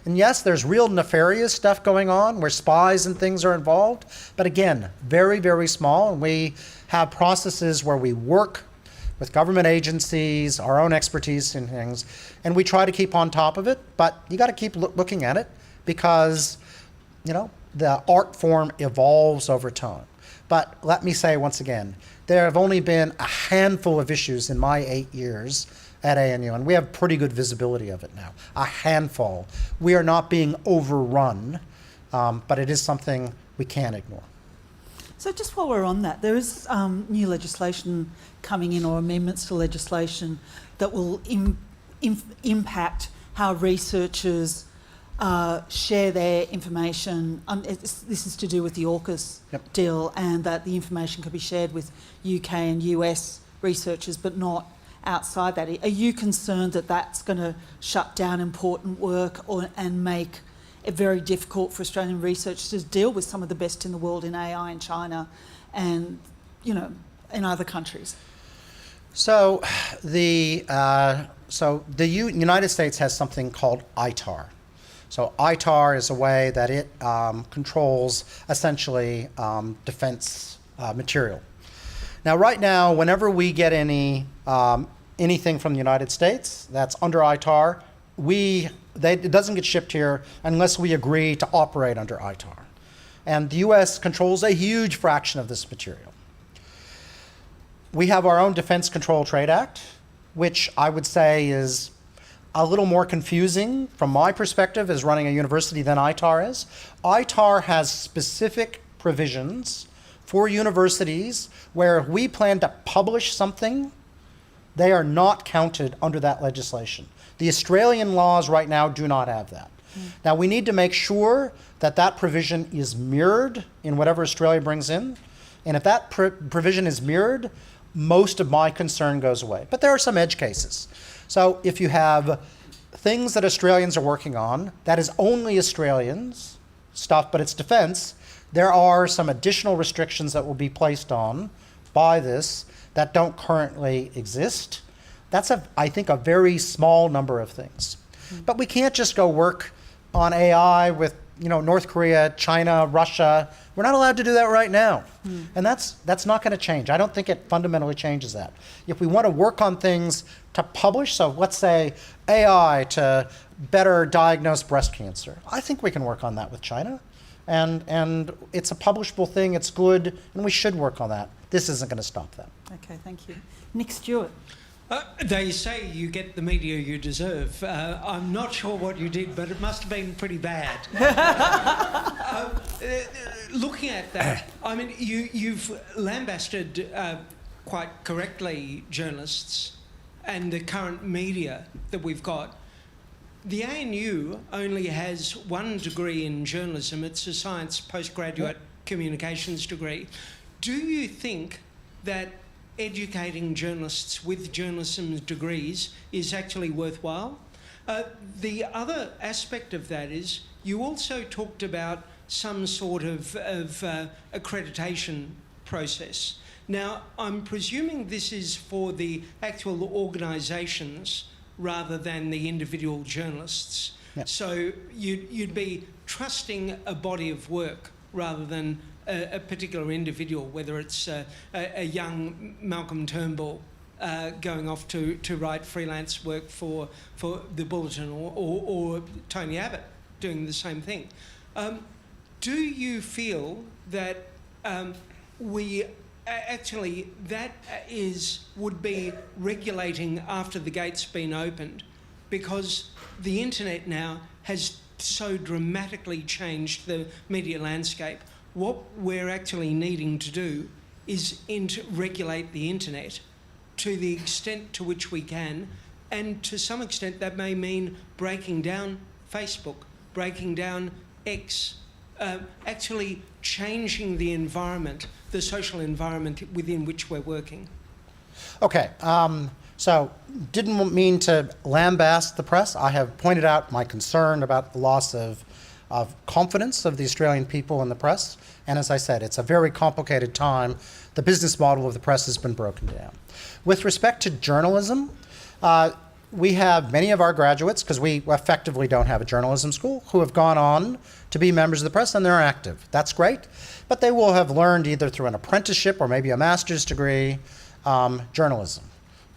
And yes, there's real nefarious stuff going on where spies and things are involved, but again, very, very small. And we have processes where we work with government agencies, our own expertise in things, and we try to keep on top of it, but you got to keep looking at it because, the art form evolves over time. But let me say once again, there have only been a handful of issues in my 8 years at ANU, and we have pretty good visibility of it now. A handful. We are not being overrun, but it is something we can't ignore. So just while we're on that, there is new legislation coming in, or amendments to legislation that will impact how researchers share their information. This is to do with the AUKUS deal, and that the information could be shared with UK and US researchers, but not outside that. Are you concerned that that's going to shut down important work and make it very difficult for Australian researchers to deal with some of the best in the world in AI in China and, in other countries? So the United States has something called ITAR. So ITAR is a way that it controls essentially defense material. Now, right now, whenever we get anything from the United States that's under ITAR, it doesn't get shipped here unless we agree to operate under ITAR. And the US controls a huge fraction of this material. We have our own Defense Control Trade Act, which I would say is a little more confusing from my perspective as running a university than ITAR is. ITAR has specific provisions for universities where if we plan to publish something, they are not counted under that legislation. The Australian laws right now do not have that. Now, we need to make sure that that provision is mirrored in whatever Australia brings in. And if that provision is mirrored, most of my concern goes away. But there are some edge cases. So if you have things that Australians are working on, that is only Australians stuff, but it's defense, there are some additional restrictions that will be placed on by this that don't currently exist. That's, I think, a very small number of things. But we can't just go work on AI with North Korea, China, Russia. We're not allowed to do that right now. And that's not going to change. I don't think it fundamentally changes that. If we want to work on things to publish, so let's say AI to better diagnose breast cancer, I think we can work on that with China. And it's a publishable thing, it's good, and we should work on that. This isn't going to stop that. Okay, thank you. Nick Stewart. They say you get the media you deserve. I'm not sure what you did, but it must have been pretty bad. Looking at that, I mean, you've lambasted quite correctly journalists and the current media that we've got. The ANU only has one degree in journalism. It's a science postgraduate communications degree. Do you think that educating journalists with journalism degrees is actually worthwhile? The other aspect of that is you also talked about some sort of accreditation process. Now, I'm presuming this is for the actual organisations rather than the individual journalists. Yep. So you'd be trusting a body of work rather than a particular individual, whether it's a young Malcolm Turnbull going off to write freelance work for the Bulletin, or Tony Abbott doing the same thing. Do you feel that we actually would be regulating after the gate's been opened, because the internet now has so dramatically changed the media landscape? What we're actually needing to do is regulate the internet to the extent to which we can, and to some extent that may mean breaking down Facebook, breaking down X, actually changing the environment, the social environment within which we're working. Okay, so didn't mean to lambast the press. I have pointed out my concern about the loss of confidence of the Australian people in the press. And as I said, it's a very complicated time. The business model of the press has been broken down. With respect to journalism, we have many of our graduates, because we effectively don't have a journalism school, who have gone on to be members of the press, and they're active. That's great. But they will have learned either through an apprenticeship or maybe a master's degree, journalism.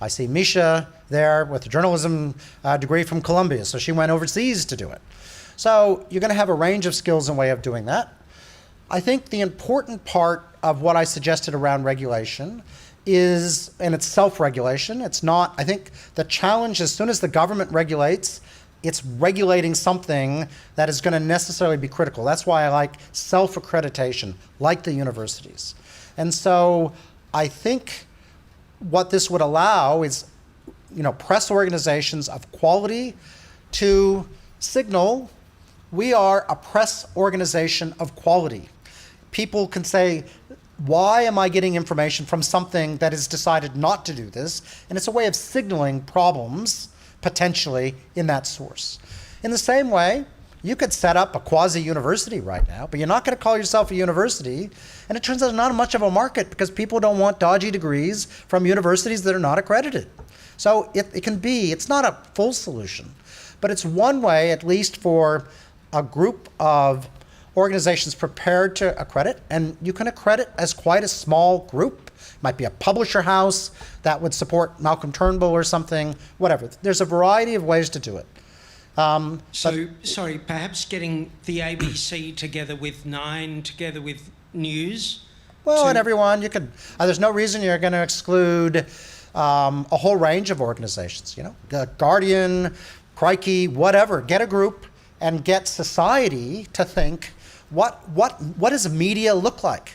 I see Misha there with a journalism degree from Columbia, so she went overseas to do it. So you're going to have a range of skills and way of doing that. I think the important part of what I suggested around regulation is, and it's self-regulation. It's not, I think the challenge, as soon as the government regulates, it's regulating something that is going to necessarily be critical. That's why I like self-accreditation, like the universities. And so I think what this would allow is, press organizations of quality to signal, we are a press organization of quality. People can say, why am I getting information from something that has decided not to do this? And it's a way of signaling problems, potentially, in that source. In the same way, you could set up a quasi-university right now, but you're not going to call yourself a university. And it turns out not much of a market, because people don't want dodgy degrees from universities that are not accredited. So it can be, it's not a full solution, but it's one way, at least for a group of organizations prepared to accredit, and you can accredit as quite a small group. It might be a publisher house that would support Malcolm Turnbull or something, whatever. There's a variety of ways to do it. Sorry, perhaps getting the ABC together with Nine, together with News? Well, and everyone, you could, there's no reason you're going to exclude a whole range of organizations, Guardian, Crikey, whatever. Get a group and get society to think, what does media look like?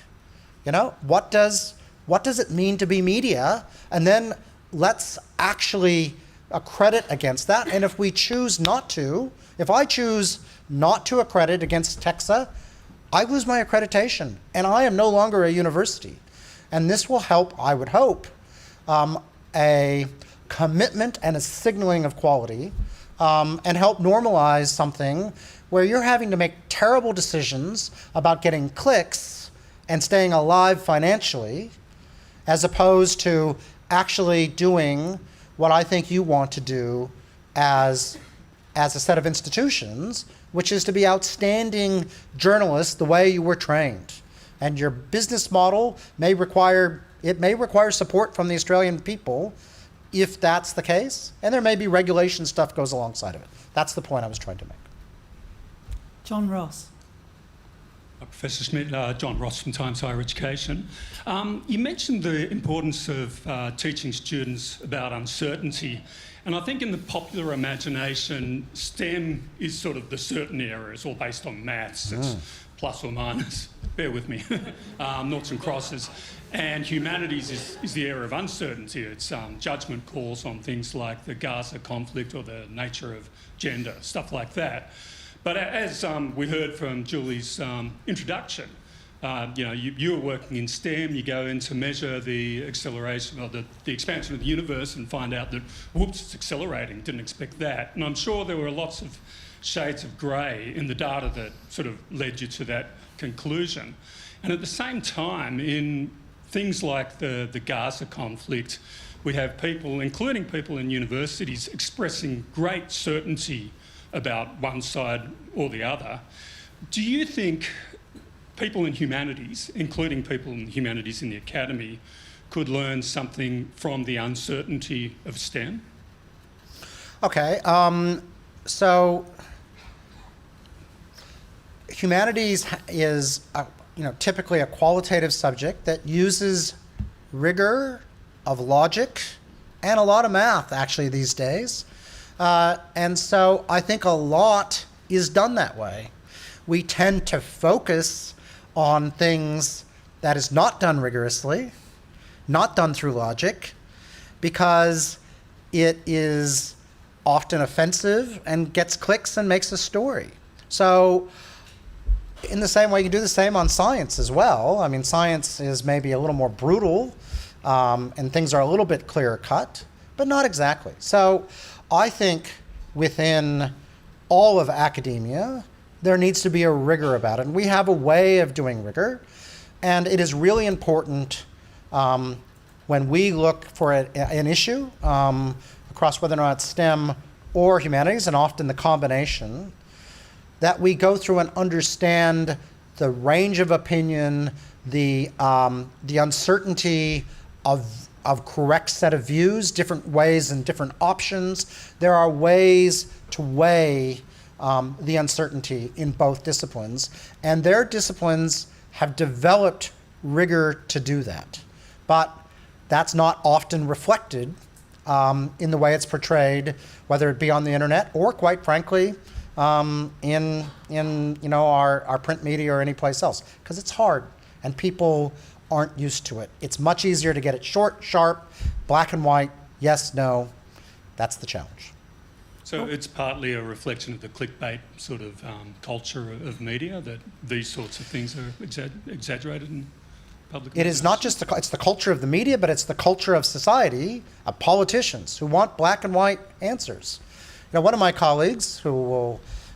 What does it mean to be media? And then let's actually accredit against that. And if we choose not to, if I choose not to accredit against TEXA, I lose my accreditation, and I am no longer a university. And this will help, I would hope, a commitment and a signaling of quality, and help normalize something where you're having to make terrible decisions about getting clicks and staying alive financially, as opposed to actually doing what I think you want to do as a set of institutions, which is to be outstanding journalists the way you were trained. And your business model may require support from the Australian people, if that's the case, and there may be regulation stuff goes alongside of it. That's the point I was trying to make. John Ross. Professor Schmidt, John Ross from Times Higher Education. You mentioned the importance of teaching students about uncertainty, and I think in the popular imagination, STEM is sort of the certain area. It's all based on maths. It's plus or minus, bear with me, noughts and crosses. And humanities is the area of uncertainty. It's judgment calls on things like the Gaza conflict or the nature of gender, stuff like that. But as we heard from Julie's introduction, you were working in STEM, you go in to measure the acceleration or the expansion of the universe and find out that, whoops, it's accelerating, didn't expect that. And I'm sure there were lots of shades of grey in the data that sort of led you to that conclusion. And at the same time, in things like the Gaza conflict, we have people, including people in universities, expressing great certainty about one side or the other. Do you think people in humanities, including people in humanities in the academy, could learn something from the uncertainty of STEM? Okay, so humanities is typically a qualitative subject that uses rigor of logic and a lot of math actually these days. And so I think a lot is done that way. We tend to focus on things that is not done rigorously, not done through logic, because it is often offensive and gets clicks and makes a story. So in the same way, you can do the same on science as well. I mean, science is maybe a little more brutal, and things are a little bit clearer cut, but not exactly. So I think within all of academia, there needs to be a rigor about it. And we have a way of doing rigor. And it is really important when we look for an issue across whether or not it's STEM or humanities, and often the combination, that we go through and understand the range of opinion, the uncertainty of correct set of views, different ways and different options. There are ways to weigh the uncertainty in both disciplines, and their disciplines have developed rigor to do that. But that's not often reflected in the way it's portrayed, whether it be on the internet or, quite frankly, in our print media or any place else, because it's hard and people aren't used to it. It's much easier to get it short, sharp, black and white, yes, no. That's the challenge. So it's partly a reflection of the clickbait sort of culture of media, that these sorts of things are exaggerated in public. It is not just it's the culture of the media, but it's the culture of society, of politicians who want black and white answers. One of my colleagues,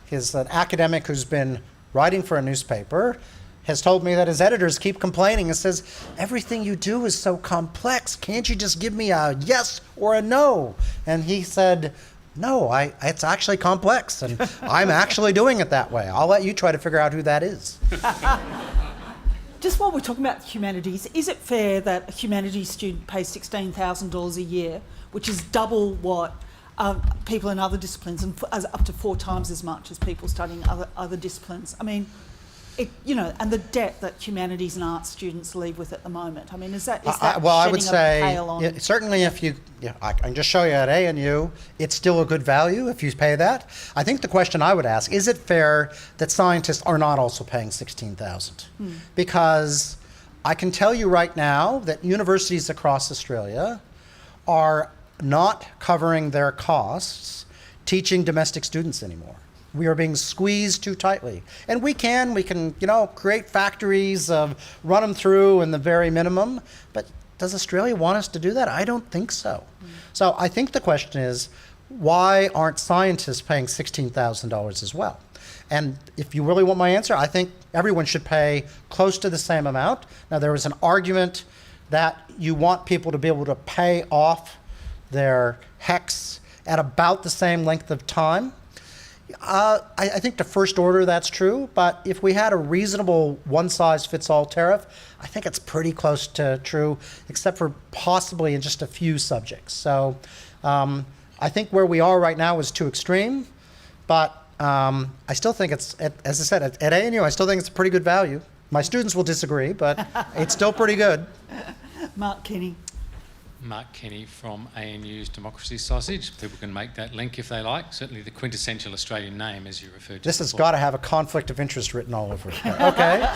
is an academic who's been writing for a newspaper, has told me that his editors keep complaining and says, everything you do is so complex. Can't you just give me a yes or a no? And he said, no, it's actually complex, and I'm actually doing it that way. I'll let you try to figure out who that is. Just while we're talking about humanities, is it fair that a humanities student pays $16,000 a year, which is double what people in other disciplines, and up to 4 times as much as people studying other disciplines? I mean, and the debt that humanities and arts students leave with at the moment. I mean, is that well, I would shedding a say pale on? Certainly if I can just show you at ANU, it's still a good value if you pay that. I think the question I would ask, is it fair that scientists are not also paying $16,000? Because I can tell you right now that universities across Australia are not covering their costs teaching domestic students anymore. We are being squeezed too tightly. And we can create factories, run them through in the very minimum, but does Australia want us to do that? I don't think so. So I think the question is, why aren't scientists paying $16,000 as well? And if you really want my answer, I think everyone should pay close to the same amount. Now, there was an argument that you want people to be able to pay off their HECS at about the same length of time. I think to first order that's true, but if we had a reasonable one-size-fits-all tariff, I think it's pretty close to true, except for possibly in just a few subjects. So I think where we are right now is too extreme, but I still think it's, as I said, at ANU, I still think it's a pretty good value. My students will disagree, but it's still pretty good. Mark Kenny. Mark Kenny from ANU's Democracy Sausage. People can make that link if they like. Certainly the quintessential Australian name, as you referred to. This has before. got to have a conflict of interest written all over it. Okay.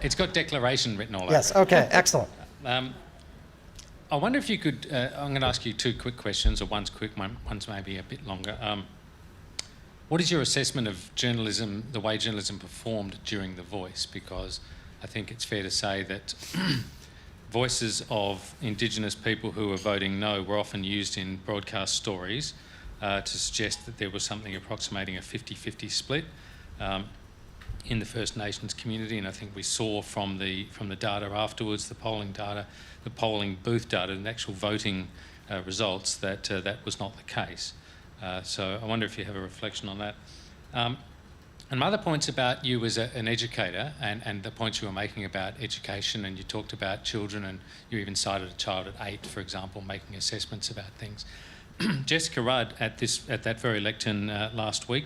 It's got declaration written all over Yes, it. okay, excellent. I wonder if you could, I'm going to ask you two quick questions, or one's quick, one's maybe a bit longer. What is your assessment of journalism, the way journalism performed during The Voice? Because I think it's fair to say that voices of Indigenous people who were voting no were often used in broadcast stories to suggest that there was something approximating a 50-50 split in the First Nations community, and I think we saw from the data afterwards, the polling data, the polling booth data, and actual voting results, that that was not the case. So I wonder if you have a reflection on that. And my other points about you as an educator, and the points you were making about education, and you talked about children, and you even cited a child at 8, for example, making assessments about things. Jessica Rudd at that very lectern last week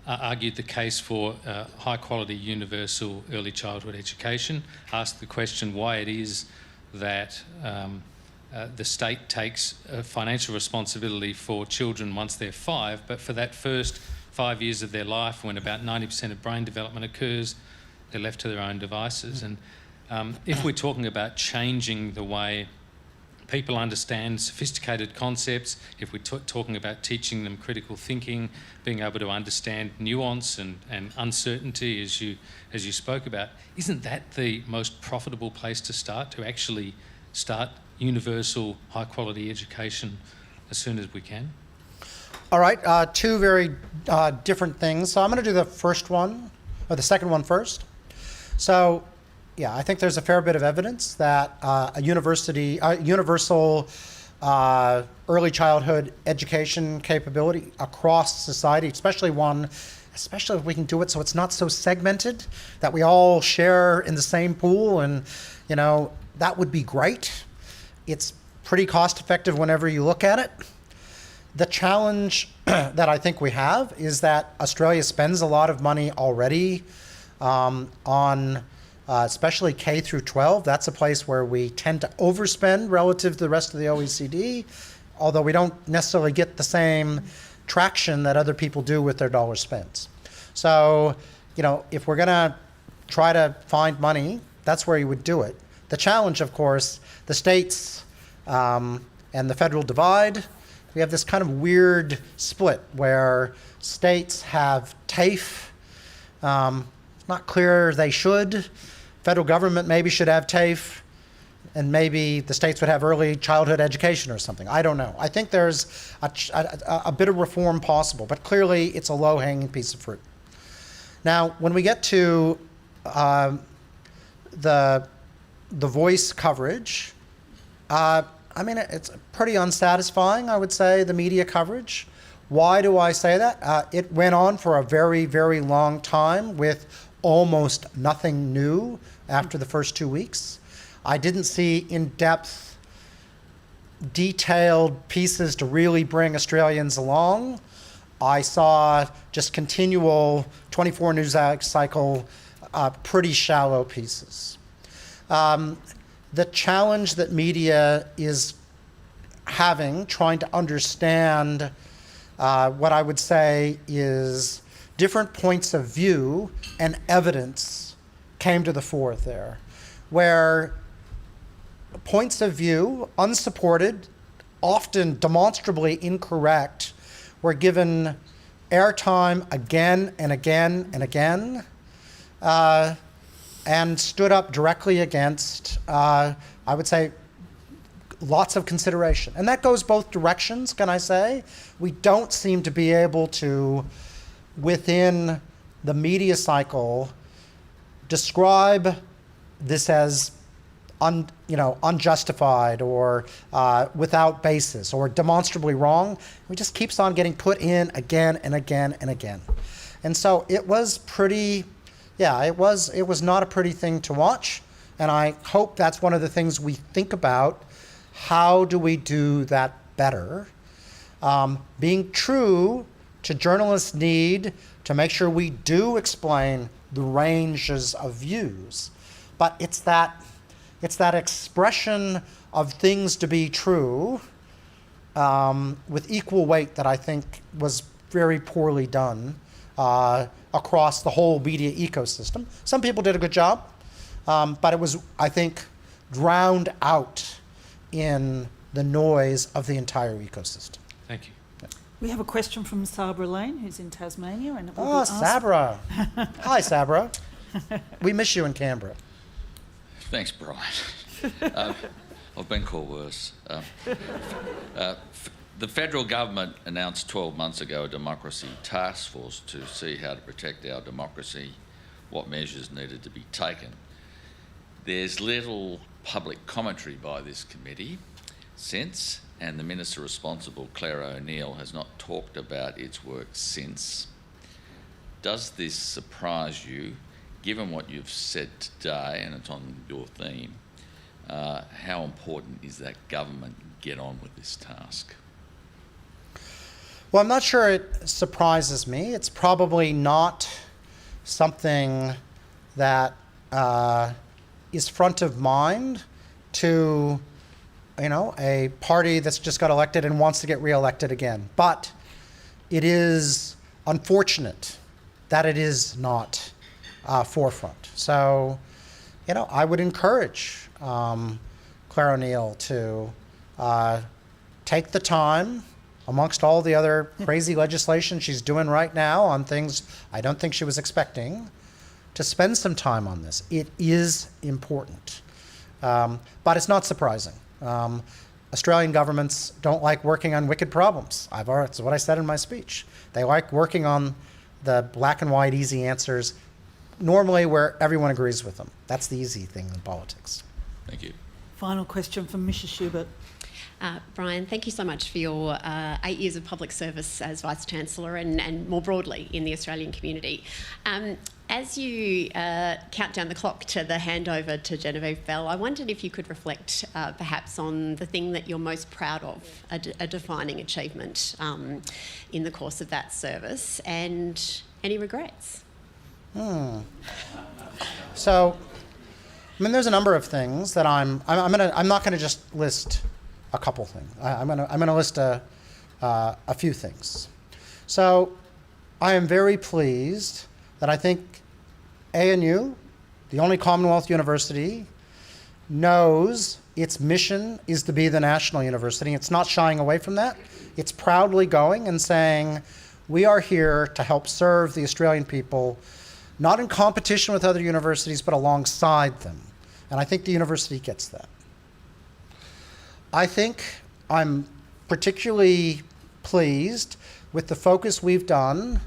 argued the case for high quality universal early childhood education, asked the question why it is that the state takes financial responsibility for children once they're 5, but for that first 5 years of their life, when about 90% of brain development occurs, they're left to their own devices. And if we're talking about changing the way people understand sophisticated concepts, if we're talking about teaching them critical thinking, being able to understand nuance and uncertainty, as you spoke about, isn't that the most profitable place to start, to actually start universal high-quality education as soon as we can? All right, two very different things. So I'm going to do the first one, or the second one first. So, yeah, I think there's a fair bit of evidence that a universal early childhood education capability across society, especially if we can do it so it's not so segmented, that we all share in the same pool, and, you know, that would be great. It's pretty cost effective whenever you look at it. The challenge that I think we have is that Australia spends a lot of money already on especially K through 12. That's a place where we tend to overspend relative to the rest of the OECD, although we don't necessarily get the same traction that other people do with their dollar spends. So, you know, if we're gonna try to find money, that's where you would do it. The challenge, of course, the states and the federal divide, we have this kind of weird split where states have TAFE. It's not clear they should. Federal government maybe should have TAFE, and maybe the states would have early childhood education or something. I don't know. I think there's a bit of reform possible, but clearly it's a low-hanging piece of fruit. Now, when we get to the voice coverage, I mean, it's pretty unsatisfying, I would say, the media coverage. Why do I say that? It went on for a very, very long time with almost nothing new after the first 2 weeks. I didn't see in-depth, detailed pieces to really bring Australians along. I saw just continual 24 news cycle, pretty shallow pieces. The challenge that media is having, trying to understand what I would say is different points of view and evidence came to the fore there, where points of view, unsupported, often demonstrably incorrect, were given airtime again and again and again, and stood up directly against, I would say, lots of consideration. And that goes both directions, can I say? We don't seem to be able to, within the media cycle, describe this as unjustified or without basis or demonstrably wrong. It just keeps on getting put in again and again and again. And so it was pretty, it was not a pretty thing to watch. And I hope that's one of the things we think about. How do we do that better? Being true to journalists' need to make sure we do explain the ranges of views. But it's that expression of things to be true with equal weight that I think was very poorly done across the whole media ecosystem. Some people did a good job, but it was, I think, drowned out in the noise of the entire ecosystem. Thank you. We have a question from Sabra Lane, who's in Tasmania, and it will Oh, be asked. Sabra. Hi, Sabra. We miss you in Canberra. Thanks, Brian. I've been called worse. The federal government announced 12 months ago a democracy task force to see how to protect our democracy, what measures needed to be taken. There's little public commentary by this committee since, and the minister responsible, Claire O'Neill, has not talked about its work since. Does this surprise you, given what you've said today, and it's on your theme? How important is that government get on with this task? Well, I'm not sure it surprises me. It's probably not something that is front of mind to, a party that's just got elected and wants to get reelected again. But it is unfortunate that it is not forefront. So, I would encourage Claire O'Neill to take the time, amongst all the other crazy legislation she's doing right now on things I don't think she was expecting, to spend some time on this. It is important. But it's not surprising. Australian governments don't like working on wicked problems. That's what I said in my speech. They like working on the black and white easy answers, normally where everyone agrees with them. That's the easy thing in politics. Thank you. Final question from Mrs. Schubert. Brian, thank you so much for your 8 years of public service as Vice-Chancellor and more broadly in the Australian community. As you count down the clock to the handover to Genevieve Bell, I wondered if you could reflect perhaps on the thing that you're most proud of, a defining achievement in the course of that service, and any regrets. So, there's a number of things that I'm not going to just list a couple things. I'm going to list a few things. So, I am very pleased that I think ANU, the only Commonwealth university, knows its mission is to be the national university. It's not shying away from that. It's proudly going and saying, we are here to help serve the Australian people, not in competition with other universities, but alongside them. And I think the university gets that. I think I'm particularly pleased with the focus we've done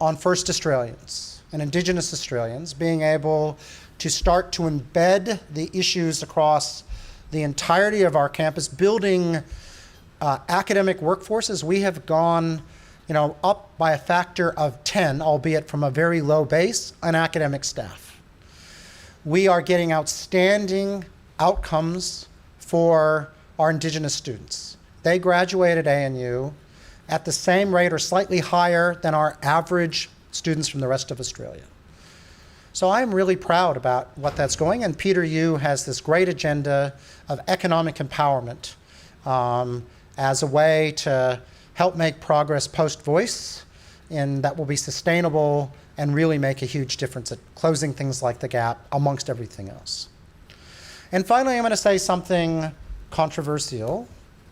on First Australians and Indigenous Australians, being able to start to embed the issues across the entirety of our campus, building academic workforces. We have gone up by a factor of 10, albeit from a very low base, on academic staff. We are getting outstanding outcomes for our Indigenous students. They graduate at ANU at the same rate or slightly higher than our average students from the rest of Australia. So I'm really proud about what that's going, and Peter Yu has this great agenda of economic empowerment as a way to help make progress post-voice, and that will be sustainable and really make a huge difference at closing things like the gap amongst everything else. And finally, I'm going to say something controversial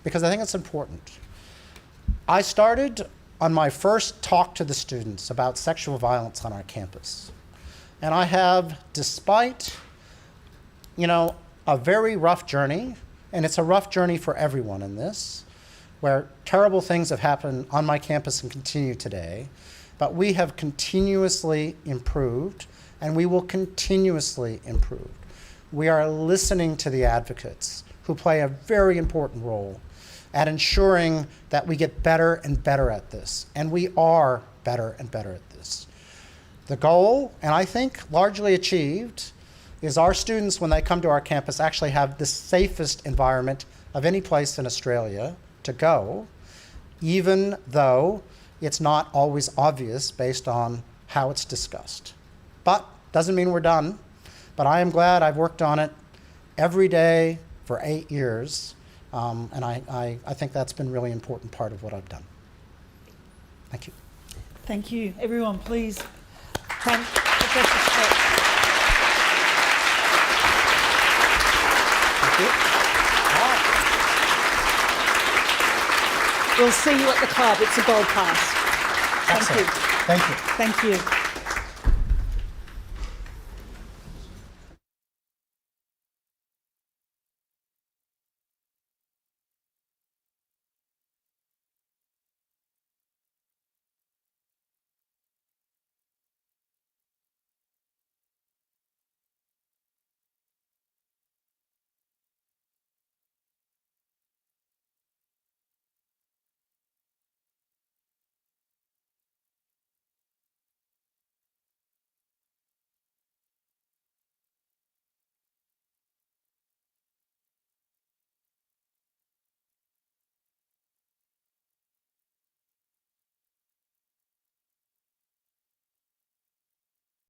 because I think it's important. I started on my first talk to the students about sexual violence on our campus. And I have, despite, a very rough journey, and it's a rough journey for everyone in this, where terrible things have happened on my campus and continue today, but we have continuously improved, and we will continuously improve. We are listening to the advocates who play a very important role at ensuring that we get better and better at this. And we are better and better at this. The goal, and I think largely achieved, is our students, when they come to our campus, actually have the safest environment of any place in Australia to go, even though it's not always obvious based on how it's discussed. But doesn't mean we're done. But I am glad I've worked on it every day for 8 years, and I think that's been a really important part of what I've done. Thank you. Thank you. Everyone, please thank Professor Schmidt. Thank you. All right. We'll see you at the club. It's a gold pass. Thank Excellent. you. Thank you. Thank you.